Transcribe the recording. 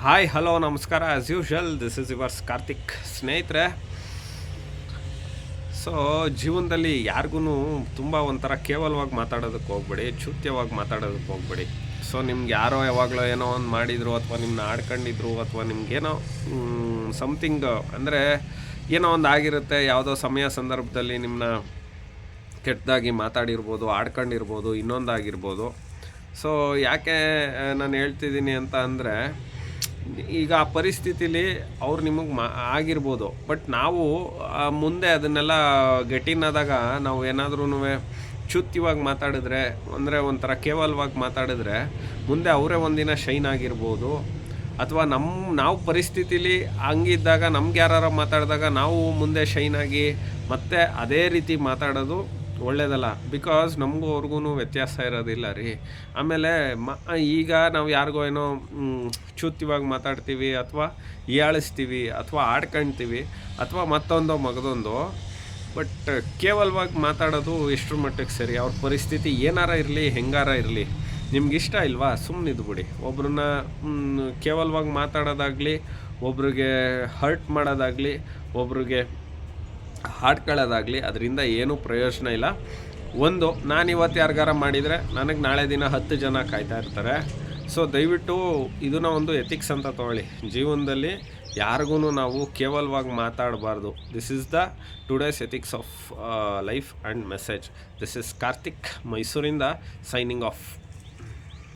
Hi hello ನಮಸ್ಕಾರ. As usual this is yours Karthik. ಸ್ನೇಹಿತರೆ, so ಜೀವನದಲ್ಲಿ ಯಾರಿಗೂ ತುಂಬ ಒಂಥರ ಕೇವಲವಾಗಿ ಮಾತಾಡೋದಕ್ಕೆ ಹೋಗ್ಬೇಡಿ, ಚೂತ್ಯವಾಗಿ ಮಾತಾಡೋದಕ್ಕೆ ಹೋಗ್ಬೇಡಿ. ಸೊ ನಿಮ್ಗೆ ಯಾರೋ ಯಾವಾಗಲೋ ಏನೋ ಒಂದು ಮಾಡಿದರು, ಅಥವಾ ನಿಮ್ಮನ್ನ ಆಡ್ಕೊಂಡಿದ್ರು, ಅಥವಾ ನಿಮ್ಗೇನೋ ಸಮಥಿಂಗ್ ಅಂದರೆ ಏನೋ ಒಂದು ಆಗಿರುತ್ತೆ, ಯಾವುದೋ ಸಮಯ ಸಂದರ್ಭದಲ್ಲಿ ನಿಮ್ಮನ್ನ ಕೆಟ್ಟದಾಗಿ ಮಾತಾಡಿರ್ಬೋದು, ಆಡ್ಕೊಂಡಿರ್ಬೋದು, ಇನ್ನೊಂದಾಗಿರ್ಬೋದು. ಸೊ ಯಾಕೆ ನಾನು ಹೇಳ್ತಿದ್ದೀನಿ ಅಂತ ಅಂದರೆ, ಈಗ ಆ ಪರಿಸ್ಥಿತಿಲಿ ಅವ್ರು ನಿಮಗೆ ಆಗಿರ್ಬೋದು, ಬಟ್ ನಾವು ಮುಂದೆ ಅದನ್ನೆಲ್ಲ ಗಟ್ಟಿನಾದಾಗ ನಾವು ಏನಾದ್ರೂ ಚುತ್ಯವಾಗಿ ಮಾತಾಡಿದ್ರೆ, ಅಂದರೆ ಒಂಥರ ಕೇವಲವಾಗಿ ಮಾತಾಡಿದ್ರೆ, ಮುಂದೆ ಅವರೇ ಒಂದಿನ ಶೈನ್ ಆಗಿರ್ಬೋದು. ಅಥವಾ ನಾವು ಪರಿಸ್ಥಿತಿಲಿ ಹಂಗಿದ್ದಾಗ ನಮ್ಗೆ ಯಾರು ಮಾತಾಡಿದಾಗ ನಾವು ಮುಂದೆ ಶೈನ್ ಆಗಿ ಮತ್ತೆ ಅದೇ ರೀತಿ ಮಾತಾಡೋದು ಒಳ್ಳೇದಲ್ಲ. ಬಿಕಾಸ್ ನಮಗೂ ಅವ್ರಿಗೂ ವ್ಯತ್ಯಾಸ ಇರೋದಿಲ್ಲ ರೀ. ಆಮೇಲೆ ಈಗ ನಾವು ಯಾರಿಗೋ ಏನೋ ಚೂತ್ಯವಾಗಿ ಮಾತಾಡ್ತೀವಿ, ಅಥವಾ ಹೀಯಾಳಿಸ್ತೀವಿ, ಅಥವಾ ಆಡ್ಕೊಳ್ತೀವಿ, ಅಥವಾ ಮತ್ತೊಂದೋ ಮಗದೊಂದು. ಬಟ್ ಕೇವಲವಾಗಿ ಮಾತಾಡೋದು ಎಷ್ಟರ ಮಟ್ಟಿಗೆ ಸರಿ? ಅವ್ರ ಪರಿಸ್ಥಿತಿ ಏನಾರ ಇರಲಿ, ಹೆಂಗಾರ ಇರಲಿ, ನಿಮ್ಗಿಷ್ಟ ಇಲ್ವಾ, ಸುಮ್ಮನಿದ್ದು ಬಿಡಿ. ಒಬ್ರನ್ನ ಕೇವಲವಾಗಿ ಮಾತಾಡೋದಾಗಲಿ, ಒಬ್ರಿಗೆ ಹರ್ಟ್ ಮಾಡೋದಾಗಲಿ, ಒಬ್ರಿಗೆ ಹಾಡ್ಕೊಳ್ಳೋದಾಗಲಿ, ಅದರಿಂದ ಏನೂ ಪ್ರಯೋಜನ ಇಲ್ಲ. ನಾನು ಇವತ್ತು ಯಾರಿಗಾರ ಮಾಡಿದರೆ ನನಗೆ ನಾಳೆ ದಿನ 10 ಜನ ಕಾಯ್ತಾ ಇರ್ತಾರೆ. ಸೊ ದಯವಿಟ್ಟು ಇದನ್ನ ಒಂದು ಎಥಿಕ್ಸ್ ಅಂತ ತೊಗೊಳ್ಳಿ. ಜೀವನದಲ್ಲಿ ಯಾರಿಗೂ ನಾವು ಕೇವಲವಾಗಿ ಮಾತಾಡಬಾರ್ದು. This is the today's ethics of life and message. This is Karthik, ಮೈಸೂರಿಂದ ಸೈನಿಂಗ್ ಆಫ್.